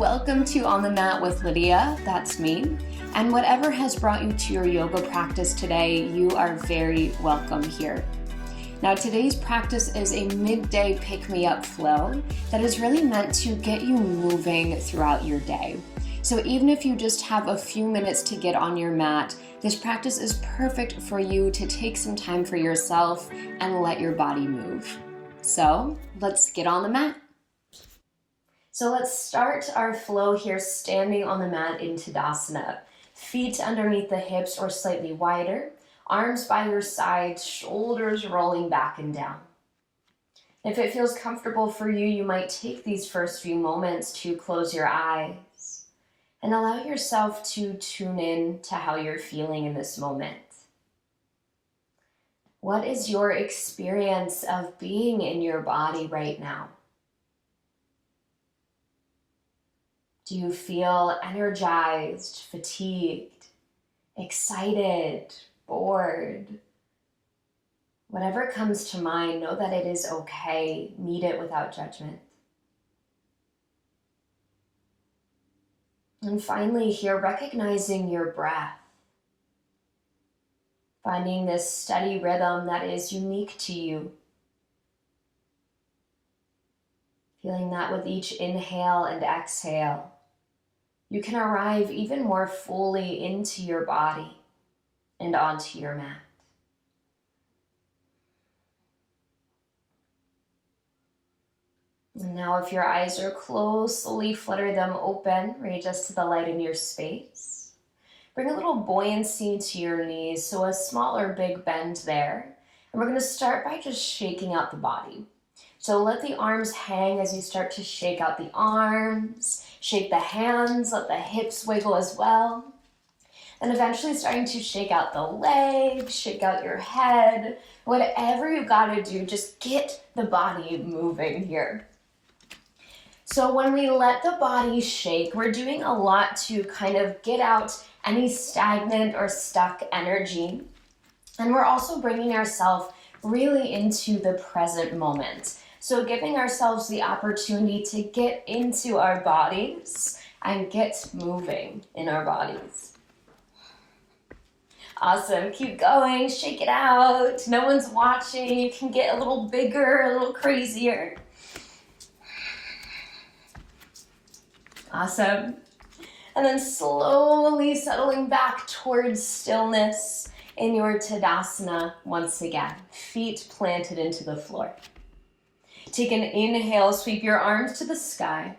Welcome to On the Mat with Lydia, that's me. And whatever has brought you to your yoga practice today, you are very welcome here. Now today's practice is a midday pick-me-up flow that is really meant to get you moving throughout your day. So even if you just have a few minutes to get on your mat, this practice is perfect for you to take some time for yourself and let your body move. So let's get on the mat. So let's start our flow here standing on the mat in Tadasana. Feet underneath the hips or slightly wider, arms by your sides, shoulders rolling back and down. If it feels comfortable for you, you might take these first few moments to close your eyes and allow yourself to tune in to how you're feeling in this moment. What is your experience of being in your body right now? Do you feel energized, fatigued, excited, bored? Whatever comes to mind, know that it is okay. Meet it without judgment. And finally here, recognizing your breath. Finding this steady rhythm that is unique to you. Feeling that with each inhale and exhale, you can arrive even more fully into your body and onto your mat. And now if your eyes are closed, slowly flutter them open, readjust to the light in your space. Bring a little buoyancy to your knees, so a small or big bend there. And we're going to start by just shaking out the body. So let the arms hang as you start to shake out the arms, shake the hands, let the hips wiggle as well. And eventually starting to shake out the legs, shake out your head. Whatever you gotta do, just get the body moving here. So when we let the body shake, we're doing a lot to kind of get out any stagnant or stuck energy. And we're also bringing ourselves really into the present moment. So giving ourselves the opportunity to get into our bodies and get moving in our bodies. Awesome, keep going, shake it out. No one's watching, you can get a little bigger, a little crazier. Awesome. And then slowly settling back towards stillness in your Tadasana once again. Feet planted into the floor. Take an inhale, sweep your arms to the sky.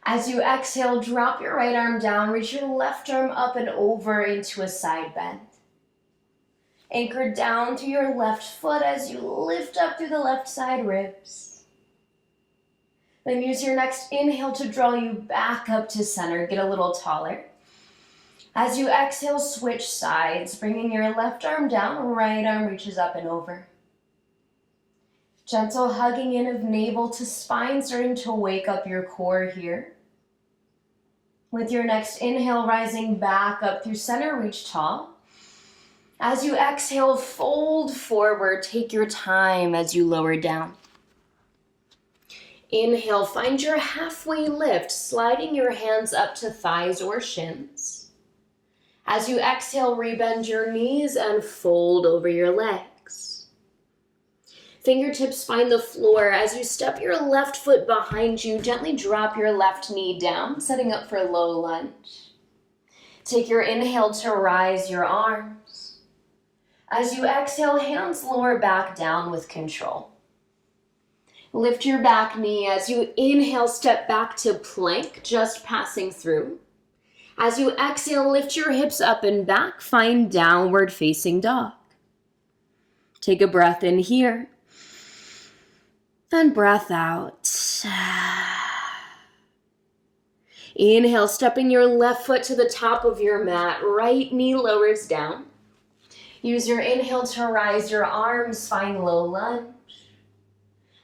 As you exhale, drop your right arm down, reach your left arm up and over into a side bend. Anchor down through your left foot as you lift up through the left side ribs. Then use your next inhale to draw you back up to center, get a little taller. As you exhale, switch sides, bringing your left arm down, right arm reaches up and over. Gentle hugging in of navel to spine, starting to wake up your core here. With your next inhale, rising back up through center, reach tall. As you exhale, fold forward, take your time as you lower down. Inhale, find your halfway lift, sliding your hands up to thighs or shins. As you exhale, rebend your knees and fold over your legs. Fingertips find the floor. As you step your left foot behind you, gently drop your left knee down, setting up for a low lunge. Take your inhale to rise your arms. As you exhale, hands lower back down with control. Lift your back knee. As you inhale, step back to plank, just passing through. As you exhale, lift your hips up and back, find downward facing dog. Take a breath in here. Then breath out. Inhale, stepping your left foot to the top of your mat. Right knee lowers down. Use your inhale to rise your arms, find low lunge.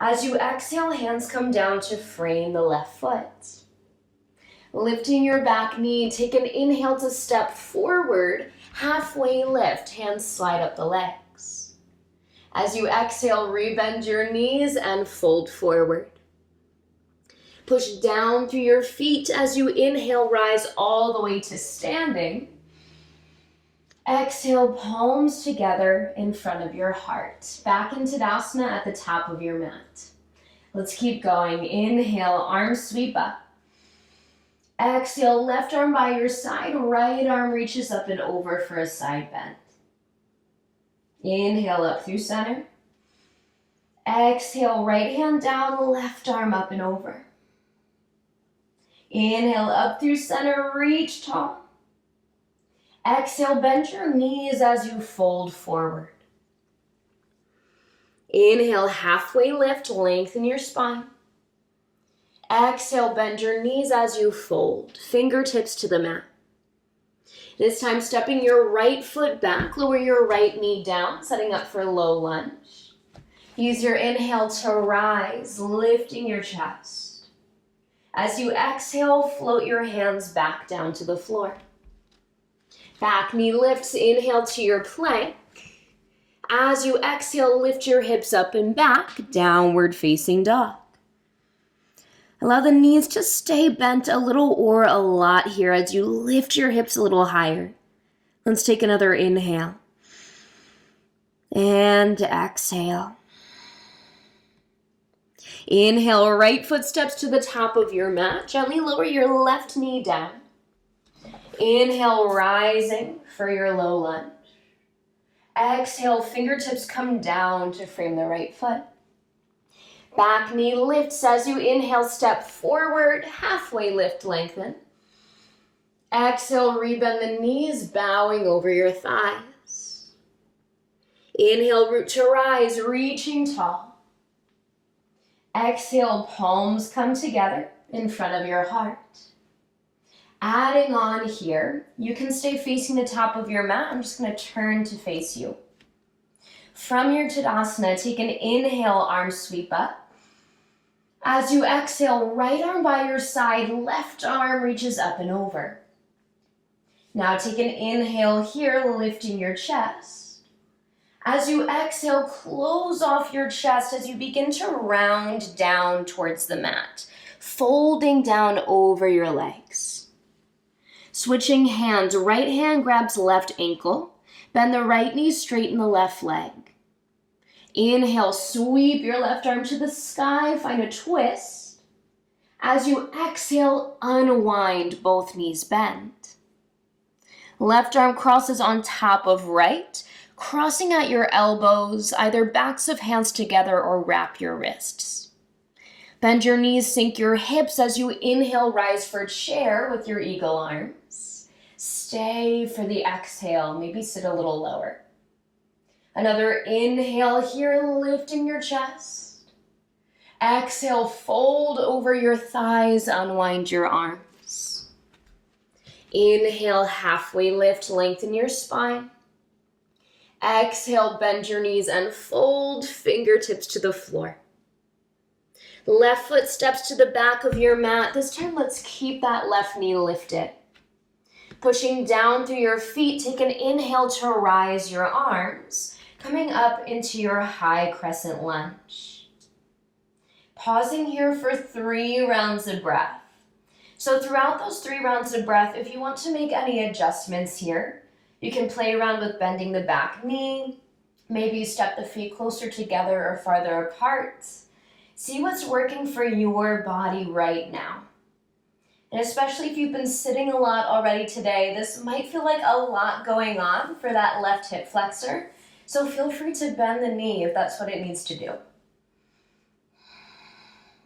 As you exhale, hands come down to frame the left foot. Lifting your back knee, take an inhale to step forward, halfway lift, hands slide up the legs. As you exhale, rebend your knees and fold forward. Push down through your feet as you inhale, rise all the way to standing. Exhale, palms together in front of your heart. Back into Tadasana at the top of your mat. Let's keep going. Inhale, arms sweep up. Exhale, left arm by your side, right arm reaches up and over for a side bend. Inhale up through center. Exhale, right hand down, left arm up and over. Inhale up through center, reach tall. Exhale, bend your knees as you fold forward. Inhale, halfway lift, lengthen your spine. Exhale, bend your knees as you fold, fingertips to the mat. This time, stepping your right foot back, lower your right knee down, setting up for low lunge. Use your inhale to rise, lifting your chest. As you exhale, float your hands back down to the floor. Back knee lifts, inhale to your plank. As you exhale, lift your hips up and back, downward facing dog. Allow the knees to stay bent a little or a lot here as you lift your hips a little higher. Let's take another inhale. And exhale. Inhale, right foot steps to the top of your mat. Gently lower your left knee down. Inhale, rising for your low lunge. Exhale, fingertips come down to frame the right foot. Back knee lifts as you inhale, step forward, halfway lift, lengthen. Exhale, rebend the knees, bowing over your thighs. Inhale, root to rise, reaching tall. Exhale, palms come together in front of your heart. Adding on here, you can stay facing the top of your mat. I'm just going to turn to face you. From your Tadasana, take an inhale, arms sweep up. As you exhale, right arm by your side, left arm reaches up and over. Now take an inhale here, lifting your chest. As you exhale, close off your chest as you begin to round down towards the mat, folding down over your legs. Switching hands, right hand grabs left ankle, bend the right knee, straighten the left leg. Inhale, sweep your left arm to the sky, find a twist. As you exhale, unwind, both knees bend. Left arm crosses on top of right, crossing at your elbows, either backs of hands together or wrap your wrists. Bend your knees, sink your hips as you inhale, rise for chair with your eagle arms. Stay for the exhale, maybe sit a little lower. Another inhale here, lifting your chest. Exhale, fold over your thighs, unwind your arms. Inhale, halfway lift, lengthen your spine. Exhale, bend your knees and fold, fingertips to the floor. Left foot steps to the back of your mat. This time, let's keep that left knee lifted. Pushing down through your feet, take an inhale to rise your arms, coming up into your high crescent lunge. Pausing here for 3 rounds of breath. So throughout those 3 rounds of breath, if you want to make any adjustments here, you can play around with bending the back knee. Maybe you step the feet closer together or farther apart. See what's working for your body right now. And especially if you've been sitting a lot already today, this might feel like a lot going on for that left hip flexor. So feel free to bend the knee if that's what it needs to do.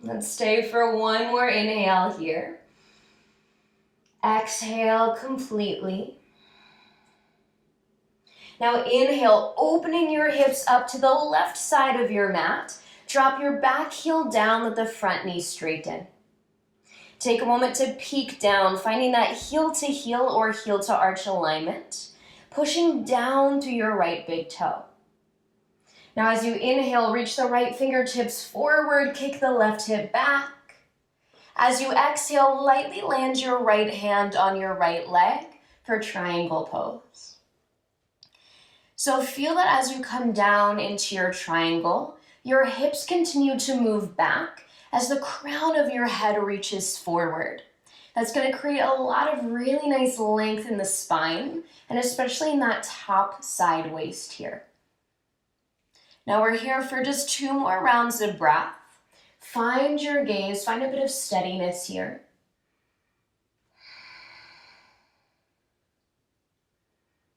Let's stay for 1 more inhale here. Exhale completely. Now inhale, opening your hips up to the left side of your mat. Drop your back heel down, let the front knee straighten. Take a moment to peek down, finding that heel to heel or heel to arch alignment. Pushing down through your right big toe. Now as you inhale, reach the right fingertips forward, kick the left hip back. As you exhale, lightly land your right hand on your right leg for triangle pose. So feel that as you come down into your triangle, your hips continue to move back as the crown of your head reaches forward. That's going to create a lot of really nice length in the spine, and especially in that top side waist here. Now we're here for just 2 more rounds of breath. Find your gaze, find a bit of steadiness here.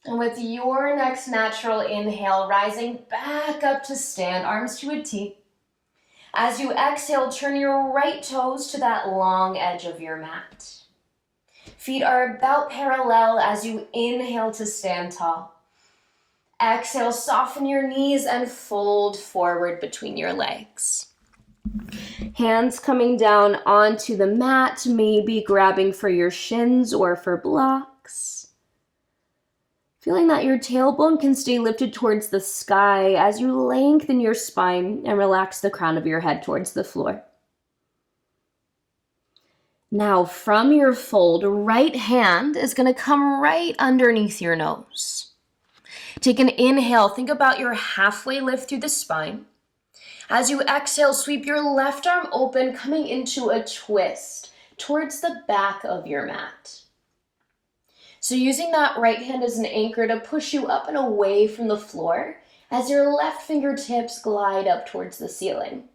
And with your next natural inhale, rising back up to stand, arms to a T. As you exhale, turn your right toes to that long edge of your mat. Feet are about parallel as you inhale to stand tall. Exhale, soften your knees and fold forward between your legs. Hands coming down onto the mat, maybe grabbing for your shins or for blocks. Feeling that your tailbone can stay lifted towards the sky as you lengthen your spine and relax the crown of your head towards the floor. Now, from your fold, right hand is going to come right underneath your nose. Take an inhale. Think about your halfway lift through the spine. As you exhale, sweep your left arm open, coming into a twist towards the back of your mat. So using that right hand as an anchor to push you up and away from the floor as your left fingertips glide up towards the ceiling.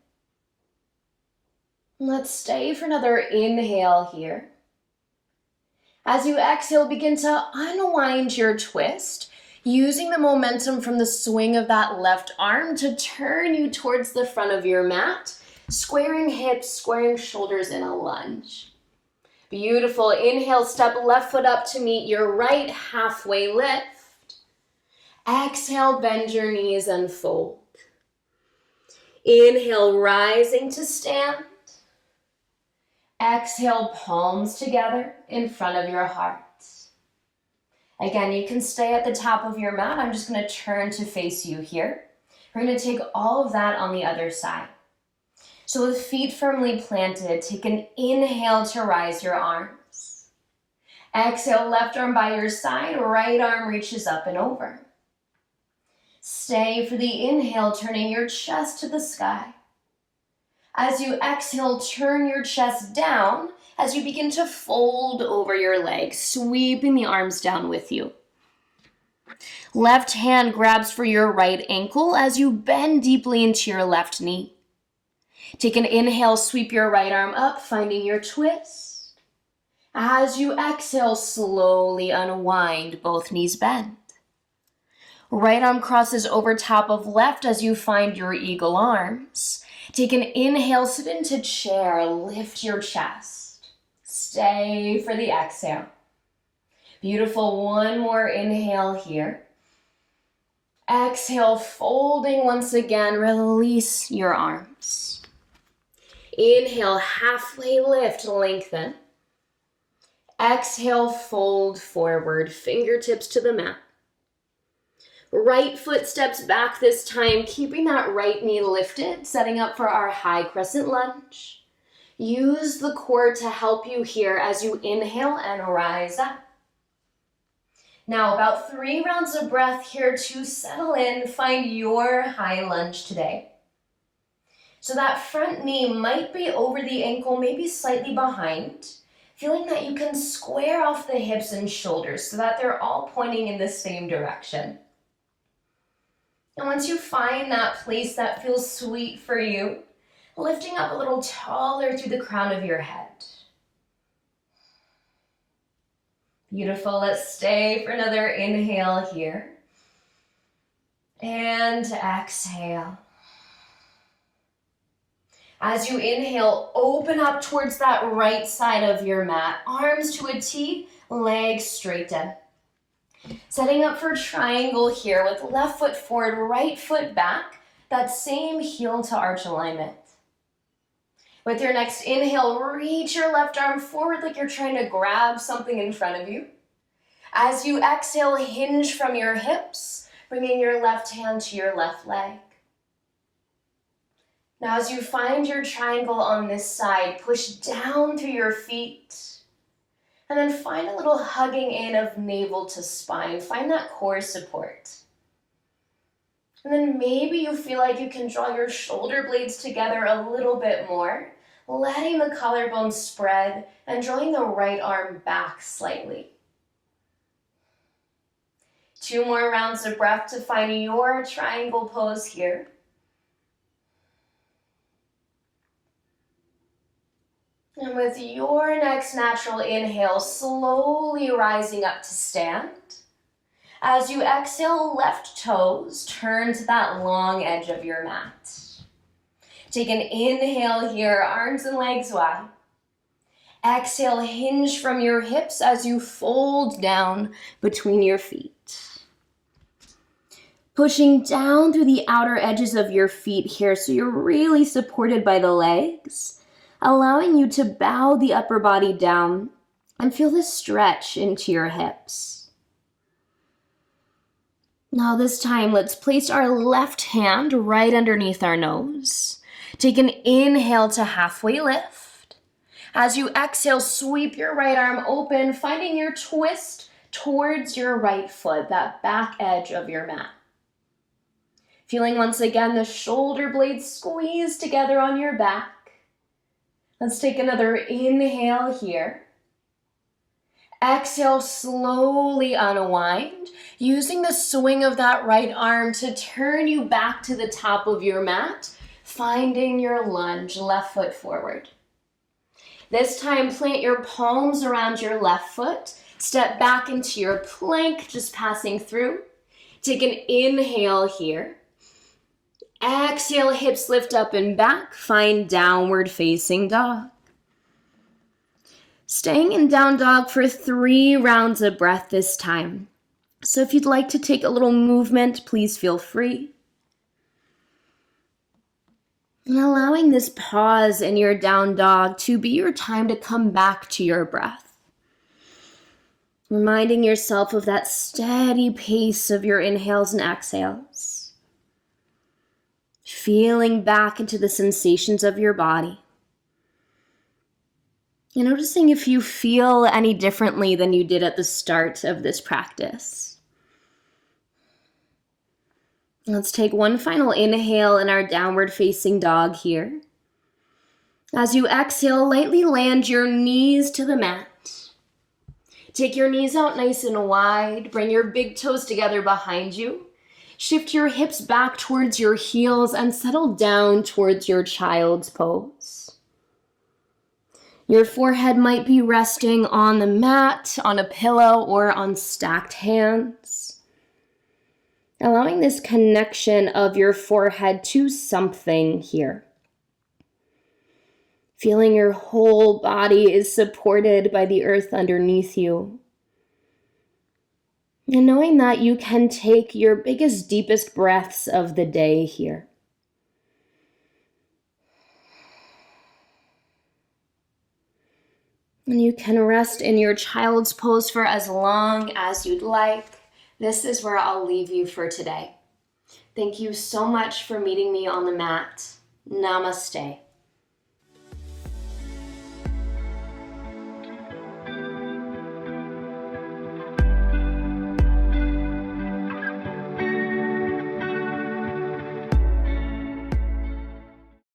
Let's stay for another inhale here. As you exhale, begin to unwind your twist, using the momentum from the swing of that left arm to turn you towards the front of your mat, squaring hips, squaring shoulders in a lunge. Beautiful. Inhale, step left foot up to meet your right halfway lift. Exhale, bend your knees and fold. Inhale, rising to stand. Exhale, palms together in front of your heart. Again, you can stay at the top of your mat. I'm just going to turn to face you here. We're going to take all of that on the other side. So with feet firmly planted, take an inhale to rise your arms. Exhale, left arm by your side, right arm reaches up and over. Stay for the inhale, turning your chest to the sky. As you exhale, turn your chest down as you begin to fold over your legs, sweeping the arms down with you. Left hand grabs for your right ankle as you bend deeply into your left knee. Take an inhale, sweep your right arm up, finding your twist. As you exhale, slowly unwind, both knees bend. Right arm crosses over top of left as you find your eagle arms. Take an inhale, sit into chair, lift your chest. Stay for the exhale. Beautiful, one more inhale here. Exhale, folding once again, release your arms. Inhale, halfway lift, lengthen. Exhale, fold forward, fingertips to the mat. Right foot steps back this time, keeping that right knee lifted, setting up for our high crescent lunge. Use the core to help you here as you inhale and rise up. Now, about 3 rounds of breath here to settle in, find your high lunge today. So that front knee might be over the ankle, maybe slightly behind, feeling that you can square off the hips and shoulders so that they're all pointing in the same direction. And once you find that place that feels sweet for you, lifting up a little taller through the crown of your head. Beautiful. Let's stay for another inhale here. And exhale. As you inhale, open up towards that right side of your mat. Arms to a T, legs straighten. Setting up for triangle here with left foot forward, right foot back. That same heel to arch alignment. With your next inhale, reach your left arm forward like you're trying to grab something in front of you. As you exhale, hinge from your hips, bringing your left hand to your left leg. Now as you find your triangle on this side, push down through your feet. And then find a little hugging in of navel to spine. Find that core support. And then maybe you feel like you can draw your shoulder blades together a little bit more, letting the collarbone spread and drawing the right arm back slightly. 2 more rounds of breath to find your triangle pose here. And with your next natural inhale, slowly rising up to stand. As you exhale, left toes turn to that long edge of your mat. Take an inhale here, arms and legs wide. Exhale, hinge from your hips as you fold down between your feet. Pushing down through the outer edges of your feet here so you're really supported by the legs, allowing you to bow the upper body down and feel the stretch into your hips. Now this time, let's place our left hand right underneath our nose. Take an inhale to halfway lift. As you exhale, sweep your right arm open, finding your twist towards your right foot, that back edge of your mat. Feeling once again the shoulder blades squeeze together on your back. Let's take another inhale here. Exhale, slowly unwind, using the swing of that right arm to turn you back to the top of your mat, finding your lunge, left foot forward. This time, plant your palms around your left foot, step back into your plank, just passing through. Take an inhale here. Exhale, hips lift up and back, find downward facing dog. Staying in down dog for 3 rounds of breath this time. So if you'd like to take a little movement, please feel free. And allowing this pause in your down dog to be your time to come back to your breath. Reminding yourself of that steady pace of your inhales and exhales. Feeling back into the sensations of your body. And noticing if you feel any differently than you did at the start of this practice. Let's take one final inhale in our downward facing dog here. As you exhale, lightly land your knees to the mat. Take your knees out nice and wide. Bring your big toes together behind you. Shift your hips back towards your heels and settle down towards your child's pose. Your forehead might be resting on the mat, on a pillow, or on stacked hands. Allowing this connection of your forehead to something here. Feeling your whole body is supported by the earth underneath you. And knowing that you can take your biggest, deepest breaths of the day here. And you can rest in your child's pose for as long as you'd like. This is where I'll leave you for today. Thank you so much for meeting me on the mat. Namaste.